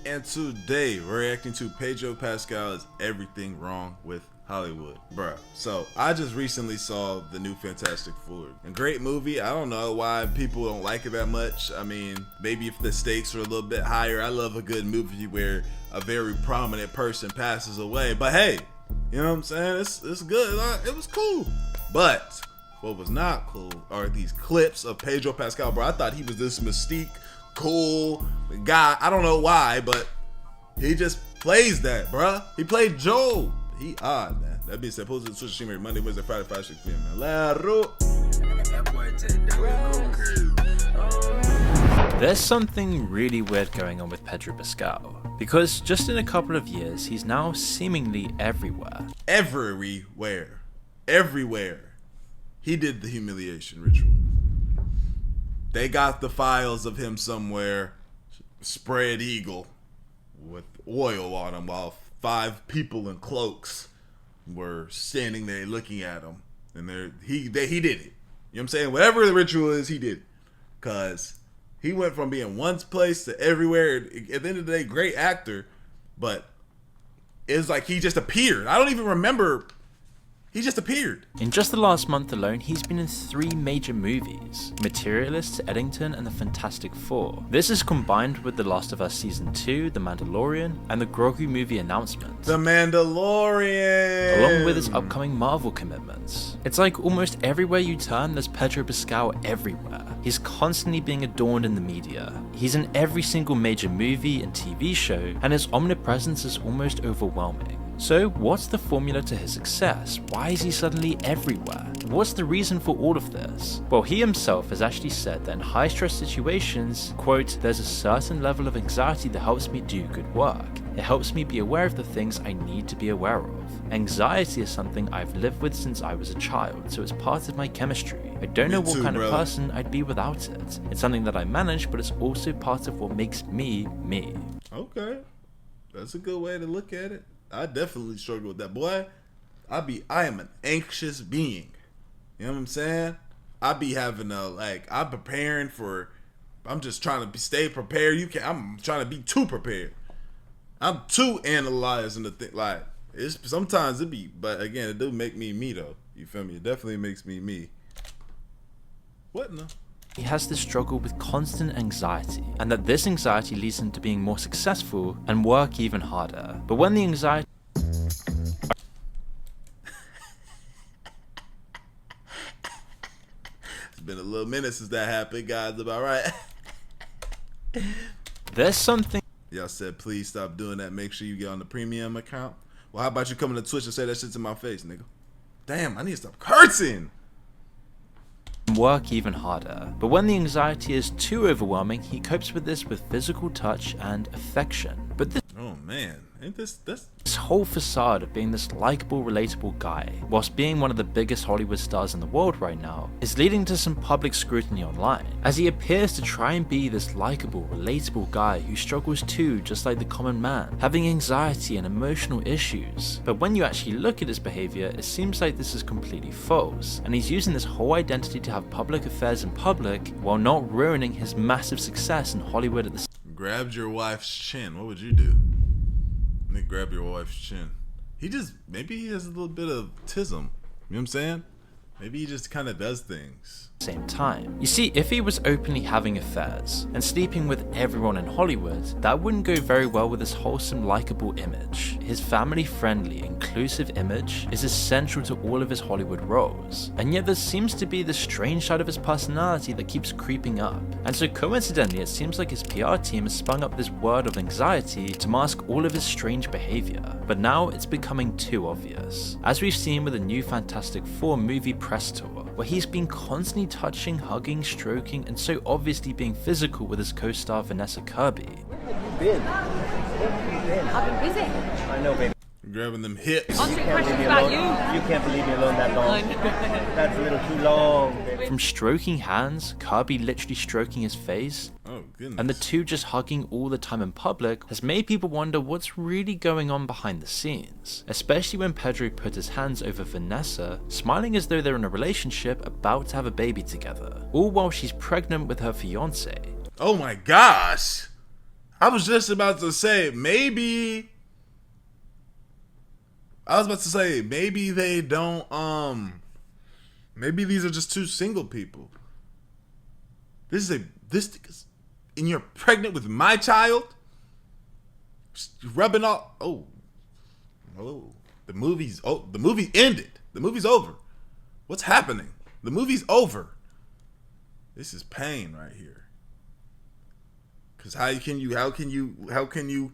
And today we're reacting to Pedro Pascal is Everything Wrong with Hollywood. Bruh. So I just recently saw the new Fantastic Four. A great movie. I don't know why people don't like it that much. I mean, maybe if the stakes are a little bit higher. I love a good movie where a very prominent person passes away. But hey, you know what I'm saying? It's good. It was cool. But what was not cool are these clips of Pedro Pascal, bro. I thought he was this mystique, cool guy. I don't know why, but he just plays that, bruh. He played Joel. He odd, man. That being said, post to the Twitch stream every Monday, Wednesday, Friday, 5, 6 p.m. There's something really weird going on with Pedro Pascal, because just in a couple of years, he's now seemingly everywhere. Everywhere. He did the humiliation ritual. They got the files of him somewhere, spread eagle, with oil on him while 5 people in cloaks were standing there looking at him. And he did it. You know what I'm saying? Whatever the ritual is, he did it. Because he went from being one place to everywhere. At the end of the day, great actor. But it's like he just appeared. I don't even remember. He just appeared. In just the last month alone, he's been in 3 major movies: Materialists, Eddington, and The Fantastic Four. This is combined with The Last of Us Season 2, The Mandalorian, and the Grogu movie announcement. The Mandalorian! Along with his upcoming Marvel commitments. It's like almost everywhere you turn, there's Pedro Pascal everywhere. He's constantly being adorned in the media. He's in every single major movie and TV show, and his omnipresence is almost overwhelming. So what's the formula to his success? Why is he suddenly everywhere? What's the reason for all of this? Well, he himself has actually said that in high stress situations, quote, "there's a certain level of anxiety that helps me do good work. It helps me be aware of the things I need to be aware of. Anxiety is something I've lived with since I was a child, so it's part of my chemistry. I don't know what kind of person I'd be without it. It's something that I manage, but it's also part of what makes me, me." Okay. That's a good way to look at it. I definitely struggle with that, boy. I am an anxious being. You know what I'm saying? I be having I'm preparing for. I'm just trying to stay prepared. I'm trying to be too prepared. I'm too analyzing the thing. Like sometimes it be, but again, it do make me me though. You feel me? It definitely makes me me. What no? He has this struggle with constant anxiety, and that this anxiety leads him to being more successful and work even harder. But when the anxiety... It's been a little minute since that happened, guys. About right. There's something... Y'all said, please stop doing that. Make sure you get on the premium account. Well, how about you come to Twitch and say that shit to my face, nigga? Damn, I need to stop cursing. Work even harder. But when the anxiety is too overwhelming, he copes with this with physical touch and affection. But this ain't this whole facade of being this likable, relatable guy, whilst being one of the biggest Hollywood stars in the world right now, is leading to some public scrutiny online, as he appears to try and be this likable, relatable guy who struggles too, just like the common man, having anxiety and emotional issues. But when you actually look at his behavior, it seems like this is completely false, and he's using this whole identity to have public affairs in public, while not ruining his massive success in Hollywood at the same. Grabbed your wife's chin. What would you do? Nick, grab your wife's chin. Maybe he has a little bit of tism. You know what I'm saying? Maybe he just kind of does things. Same time. You see, if he was openly having affairs and sleeping with everyone in Hollywood, that wouldn't go very well with his wholesome, likable image. His family-friendly, inclusive image is essential to all of his Hollywood roles, and yet there seems to be this strange side of his personality that keeps creeping up. And so coincidentally, it seems like his PR team has spun up this word of anxiety to mask all of his strange behavior. But now it's becoming too obvious, as we've seen with the new Fantastic Four movie press tour, where he's been constantly touching, hugging, stroking, and so obviously being physical with his co-star Vanessa Kirby. Where have you been? I've been busy. I know, baby. Grabbing them hips. Answering questions about you. You can't believe me alone that long. I know. That's a little too long, baby. From stroking hands, Kirby literally stroking his face, Oh, goodness. and the two just hugging all the time in public has made people wonder what's really going on behind the scenes, especially when Pedro put his hands over Vanessa, smiling as though they're in a relationship about to have a baby together, all while she's pregnant with her fiance. Oh my gosh. I was just about to say, maybe they don't, maybe these are just two single people. And you're pregnant with my child? Rubbing off. Oh. The movie ended. The movie's over. What's happening? The movie's over. This is pain right here. Cause how can you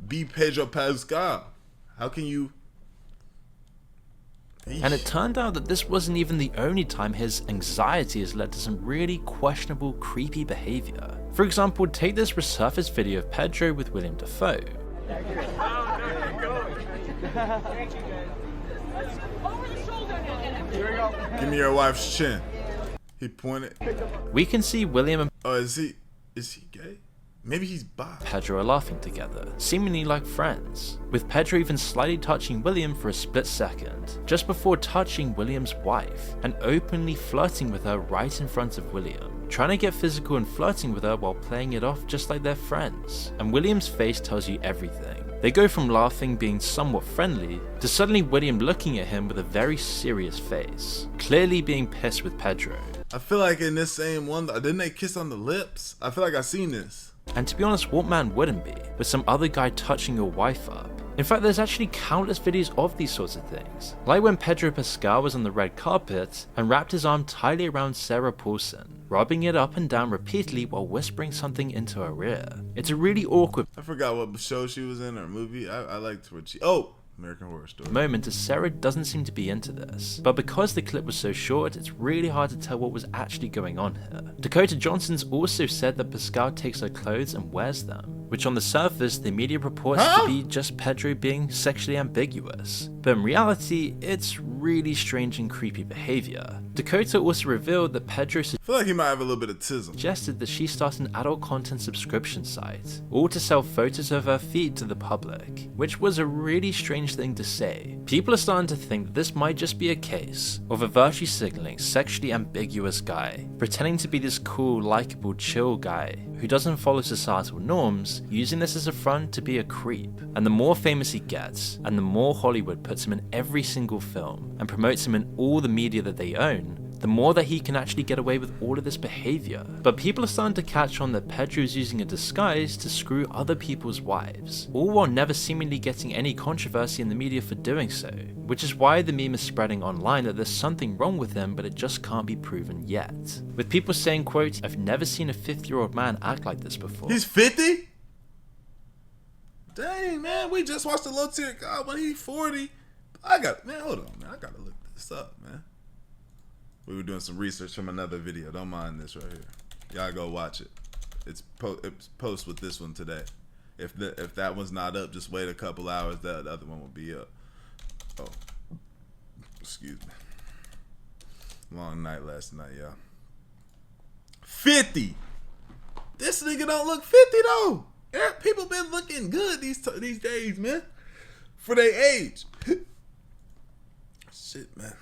be Pedro Pascal? How can you? And it turned out that this wasn't even the only time his anxiety has led to some really questionable, creepy behavior. For example, take this resurfaced video of Pedro with William Dafoe. Give me your wife's chin. He pointed. We can see William and Oh, is he gay? Maybe he's bi. Pedro are laughing together, seemingly like friends, with Pedro even slightly touching William for a split second, just before touching William's wife, and openly flirting with her right in front of William, trying to get physical and flirting with her while playing it off just like they're friends. And William's face tells you everything. They go from laughing, being somewhat friendly, to suddenly William looking at him with a very serious face, clearly being pissed with Pedro. I feel like in this same one, didn't they kiss on the lips? I feel like I've seen this. And to be honest, what man wouldn't be, with some other guy touching your wife up? In fact, there's actually countless videos of these sorts of things, like when Pedro Pascal was on the red carpet and wrapped his arm tightly around Sarah Paulson, rubbing it up and down repeatedly while whispering something into her ear. It's a really awkward I forgot what show she was in or movie. I liked what American Horror Story. moment as Sarah doesn't seem to be into this, but because the clip was so short, it's really hard to tell what was actually going on here. Dakota Johnson's also said that Pascal takes her clothes and wears them, which on the surface the media purports to be just Pedro being sexually ambiguous, but in reality it's really strange and creepy behavior. Dakota also revealed that Pedro I feel like he might have a little bit of tism. suggested that she start an adult content subscription site, all to sell photos of her feet to the public, which was a really strange thing to say. People are starting to think that this might just be a case of a virtue signaling, sexually ambiguous guy, pretending to be this cool, likable, chill guy who doesn't follow societal norms, using this as a front to be a creep. And the more famous he gets, and the more Hollywood puts him in every single film, and promotes him in all the media that they own, the more that he can actually get away with all of this behavior. But people are starting to catch on that Pedro's using a disguise to screw other people's wives, all while never seemingly getting any controversy in the media for doing so, which is why the meme is spreading online that there's something wrong with him but it just can't be proven yet. With people saying, quote, "I've never seen a 50-year-old man act like this before." He's 50? Dang, man, we just watched the low tier God when he's 40. Hold on, man, I gotta look this up, man. We were doing some research from another video. Don't mind this right here. Y'all go watch it. It's post with this one today. If that one's not up, just wait a couple hours. That other one will be up. Oh, excuse me. Long night last night, y'all. 50. This nigga don't look 50 though. People been looking good these days, man. For their age. Shit, man.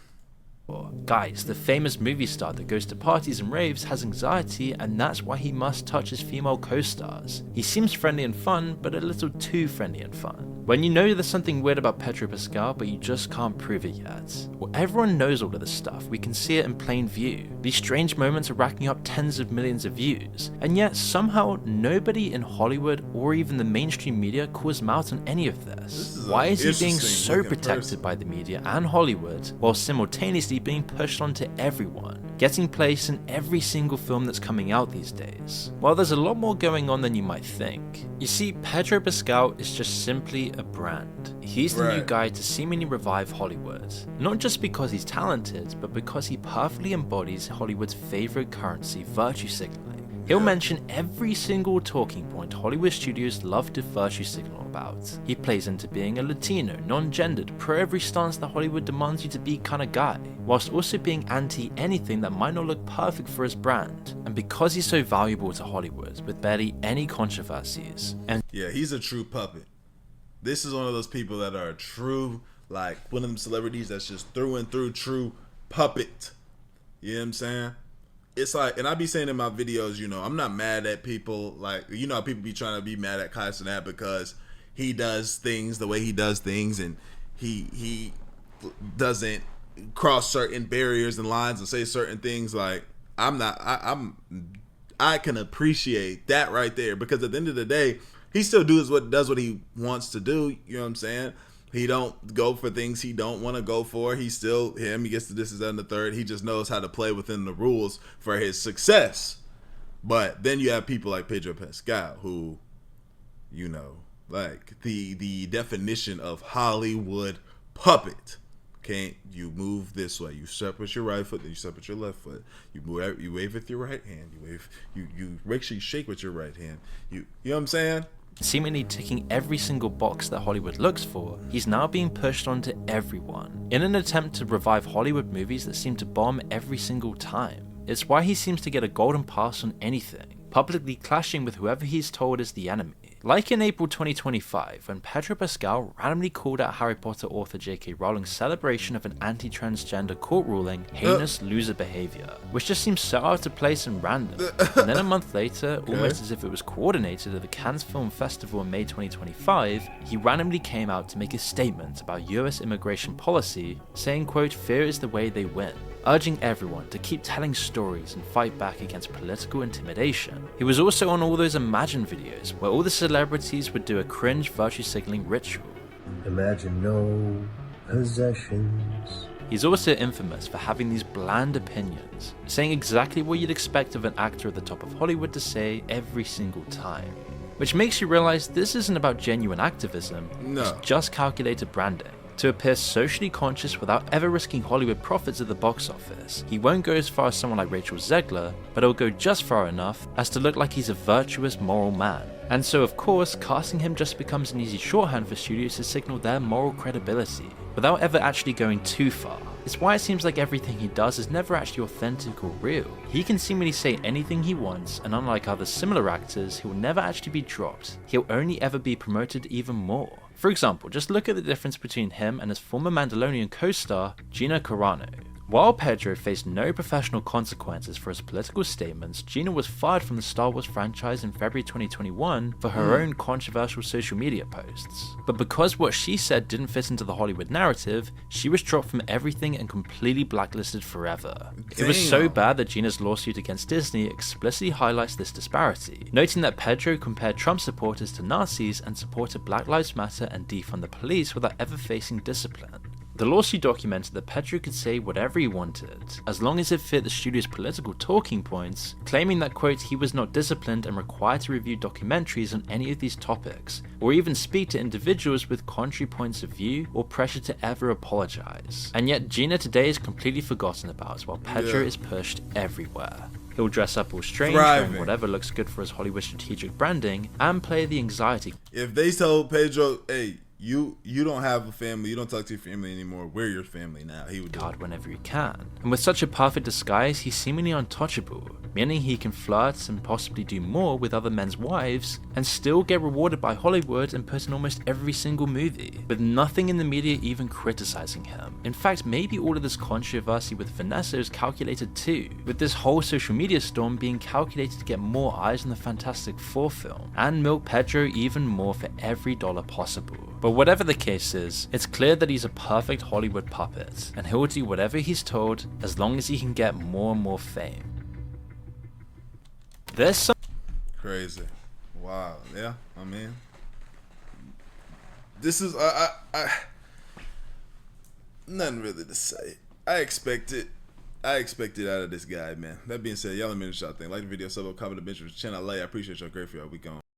Guys, the famous movie star that goes to parties and raves has anxiety, and that's why he must touch his female co-stars. He seems friendly and fun, but a little too friendly and fun. When you know there's something weird about Pedro Pascal, but you just can't prove it yet. Well, everyone knows all of this stuff. We can see it in plain view. These strange moments are racking up tens of millions of views, and yet somehow nobody in Hollywood or even the mainstream media calls him out on any of this. Why is he being so protected by the media and Hollywood, while simultaneously being pushed onto everyone, getting placed in every single film that's coming out these days? Well, there's a lot more going on than you might think. You see, Pedro Pascal is just simply a brand. He's the new guy to seemingly revive Hollywood, not just because he's talented, but because he perfectly embodies Hollywood's favorite currency, virtue signaling. He'll mention every single talking point Hollywood studios love to virtue signal about. He plays into being a Latino, non-gendered, pro every stance that Hollywood demands you to be kind of guy, whilst also being anti anything that might not look perfect for his brand. And because he's so valuable to Hollywood, with barely any controversies, and yeah, he's a true puppet. This is one of those people that are a true, like one of them celebrities that's just through and through true puppet. You know what I'm saying? it's like, and I be saying in my videos, you know, I'm not mad at people. Like, you know, how people be trying to be mad at Kai Cenat because he does things the way he does things, and he doesn't cross certain barriers and lines and say certain things. Like, I can appreciate that right there, because at the end of the day, he still does what he wants to do. You know what I'm saying? He don't go for things he don't want to go for. He's still him. He gets to this, is that, and the third. He just knows how to play within the rules for his success. But then you have people like Pedro Pascal, who, you know, like the definition of Hollywood puppet. Can't you move this way? You step with your right foot, then you step with your left foot. You move, you wave with your right hand. You wave. You make sure you shake with your right hand. You know what I'm saying? Seemingly ticking every single box that Hollywood looks for, he's now being pushed onto everyone, in an attempt to revive Hollywood movies that seem to bomb every single time. It's why he seems to get a golden pass on anything, publicly clashing with whoever he's told is the enemy. Like in April 2025, when Pedro Pascal randomly called out Harry Potter author J.K. Rowling's celebration of an anti-transgender court ruling heinous loser behavior, which just seems so out of place and random. And then a month later, almost as if it was coordinated at the Cannes Film Festival in May 2025, he randomly came out to make a statement about US immigration policy, saying, quote, "Fear is the way they win," urging everyone to keep telling stories and fight back against political intimidation. He was also on all those Imagine videos, where all the celebrities would do a cringe virtue signaling ritual. Imagine no possessions. He's also infamous for having these bland opinions, saying exactly what you'd expect of an actor at the top of Hollywood to say every single time. Which makes you realize this isn't about genuine activism, it's just calculated branding. To appear socially conscious without ever risking Hollywood profits at the box office. He won't go as far as someone like Rachel Zegler, but he'll go just far enough as to look like he's a virtuous, moral man. And so of course, casting him just becomes an easy shorthand for studios to signal their moral credibility, without ever actually going too far. It's why it seems like everything he does is never actually authentic or real. He can seemingly say anything he wants, and unlike other similar actors, he will never actually be dropped. He'll only ever be promoted even more. For example, just look at the difference between him and his former Mandalorian co-star, Gina Carano. While Pedro faced no professional consequences for his political statements, Gina was fired from the Star Wars franchise in February 2021 for her own controversial social media posts. But because what she said didn't fit into the Hollywood narrative, she was dropped from everything and completely blacklisted forever. It was so bad that Gina's lawsuit against Disney explicitly highlights this disparity, noting that Pedro compared Trump supporters to Nazis and supported Black Lives Matter and defund the police without ever facing discipline. The lawsuit documented that Pedro could say whatever he wanted, as long as it fit the studio's political talking points, claiming that, quote, he was not disciplined and required to review documentaries on any of these topics, or even speak to individuals with contrary points of view or pressure to ever apologize. And yet Gina today is completely forgotten about, while Pedro is pushed everywhere. He'll dress up all strange, wearing whatever looks good for his Hollywood strategic branding, and play the anxiety. If they told Pedro, hey, you don't have a family, you don't talk to your family anymore, we're your family now, he would do it whenever he can. And with such a perfect disguise, he's seemingly untouchable, meaning he can flirt and possibly do more with other men's wives, and still get rewarded by Hollywood and put in almost every single movie, with nothing in the media even criticizing him. In fact, maybe all of this controversy with Vanessa is calculated too, with this whole social media storm being calculated to get more eyes on the Fantastic Four film, and milk Pedro even more for every dollar possible. But whatever the case is, it's clear that he's a perfect Hollywood puppet, and he'll do whatever he's told as long as he can get more and more fame. There's some crazy. Wow. Yeah, I mean, this is nothing really to say. I expect it out of this guy, man. That being said, y'all let me know what y'all think. Like the video, sub, comment, the bench, channel. I appreciate y'all. Great for y'all. We gone.